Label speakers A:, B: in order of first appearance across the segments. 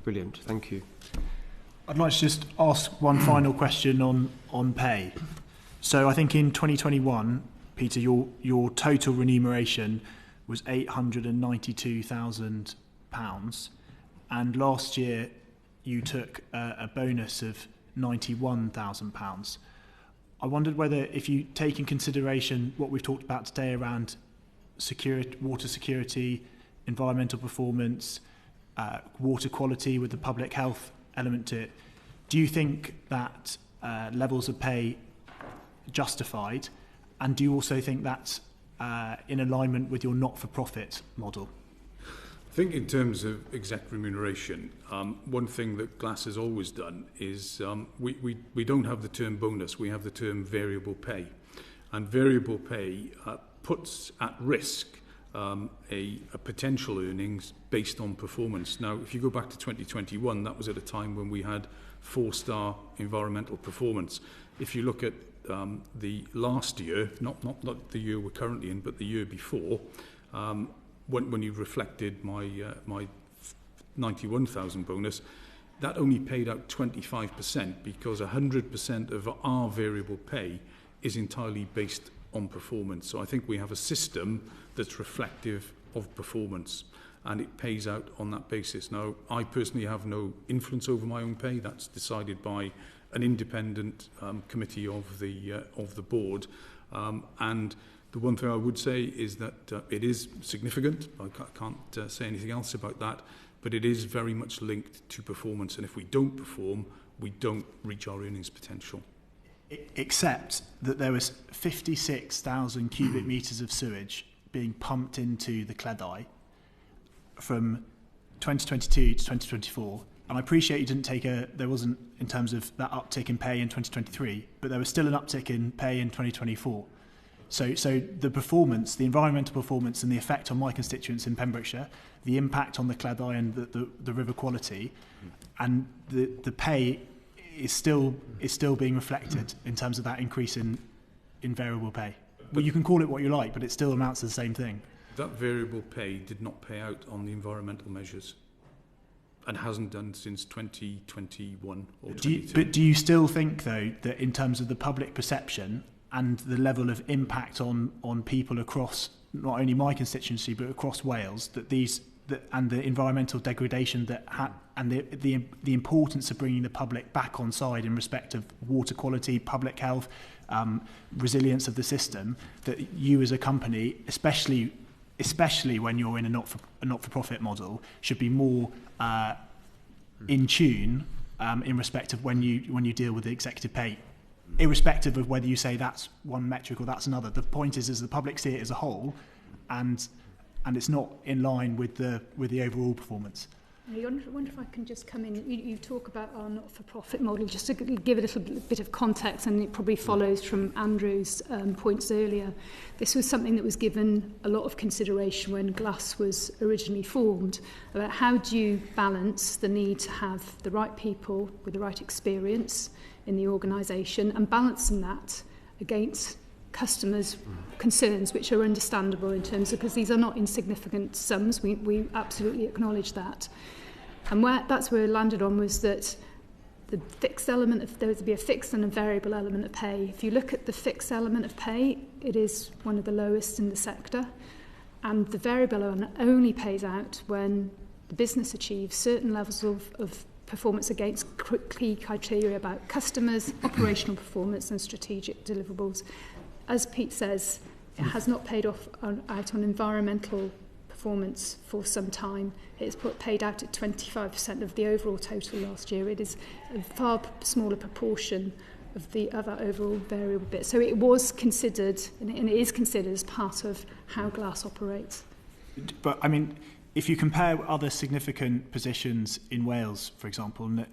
A: Brilliant, thank you.
B: I'd like to just ask one final question on pay. So I think in 2021, Peter, your total remuneration was £892,000, and last year you took a bonus of £91,000. I wondered whether, if you take in consideration what we've talked about today around water security, environmental performance, water quality with the public health element to it, do you think that levels of pay justified, and do you also think that's in alignment with your not-for-profit model?
C: I think in terms of exec remuneration, one thing that Glass has always done is we don't have the term bonus, we have the term variable pay. And variable pay puts at risk a potential earnings based on performance. Now, if you go back to 2021, that was at a time when we had 4-star environmental performance. If you look at the last year, not the year we're currently in, but the year before, when you reflected my 91,000 bonus, that only paid out 25% because 100% of our variable pay is entirely based on performance. So I think we have a system that's reflective of performance, and it pays out on that basis. Now, I personally have no influence over my own pay. That's decided by an independent committee of the board, and the one thing I would say is that it is significant. I can't say anything else about that, but it is very much linked to performance, and if we don't perform, we don't reach our earnings potential.
B: Except that there was 56,000 cubic metres of sewage being pumped into the Cleddau from 2022 to 2024. And I appreciate you didn't there wasn't in terms of that uptick in pay in 2023, but there was still an uptick in pay in 2024. So the performance, the environmental performance and the effect on my constituents in Pembrokeshire, the impact on the Cleddau and the river quality, and the pay is still being reflected in terms of that increase in variable pay. Well, you can call it what you like, but it still amounts to the same thing.
C: That variable pay did not pay out on the environmental measures, and hasn't done since 2021 or 22.
B: But do you still think, though, that in terms of the public perception and the level of impact on people across not only my constituency but across Wales, and the environmental degradation and the importance of bringing the public back on side in respect of water quality, public health, resilience of the system, that you as a company, especially when you're in a not-for-profit model, should be more in tune in respect of when you deal with the executive pay, irrespective of whether you say that's one metric or that's another. The point is the public see it as a whole, and it's not in line with the overall performance.
D: I wonder if I can just come in. You talk about our not-for-profit model, just to give a little bit of context, and it probably follows from Andrew's points earlier. This was something that was given a lot of consideration when Glass was originally formed, about how do you balance the need to have the right people with the right experience in the organisation, and balancing that against customers' concerns, which are understandable in terms of, because these are not insignificant sums. We absolutely acknowledge that. And that's where it landed on was that the fixed element of, there would be a fixed and a variable element of pay. If you look at the fixed element of pay, it is one of the lowest in the sector, and the variable element only pays out when the business achieves certain levels of performance against key criteria about customers, operational performance and strategic deliverables. As Pete says, it has not paid out on environmental performance for some time. It's paid out at 25% of the overall total last year. It is a far smaller proportion of the other overall variable bit. So it was considered, and it is considered as part of how Glass operates.
B: But I mean, if you compare other significant positions in Wales, for example, in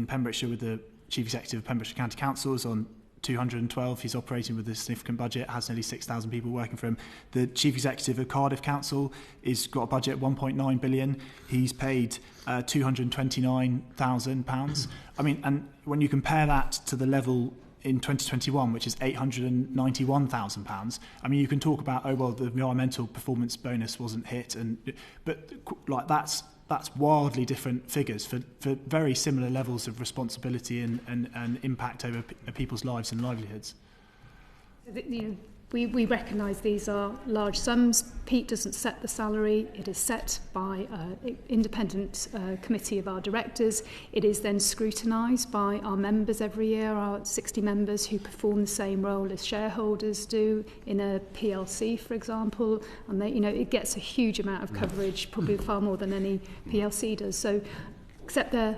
B: Pembrokeshire with the Chief Executive of Pembrokeshire County Council is on 212, he's operating with a significant budget, has nearly 6,000 people working for him. The Chief Executive of Cardiff Council has got a budget of 1.9 billion. He's paid £229,000. I mean, and when you compare that to the level in 2021, which is £891,000, I mean, you can talk about, the environmental performance bonus wasn't hit, but like that's that's wildly different figures for very similar levels of responsibility and impact over people's lives and livelihoods.
D: You know, we recognise these are large sums. Pete doesn't set the salary. It is set by an independent committee of our directors. It is then scrutinised by our members every year, our 60 members who perform the same role as shareholders do in a PLC, for example. And they, you know, it gets a huge amount of coverage, probably far more than any PLC does. So, except they're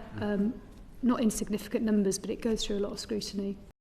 D: not insignificant numbers, but it goes through a lot of scrutiny.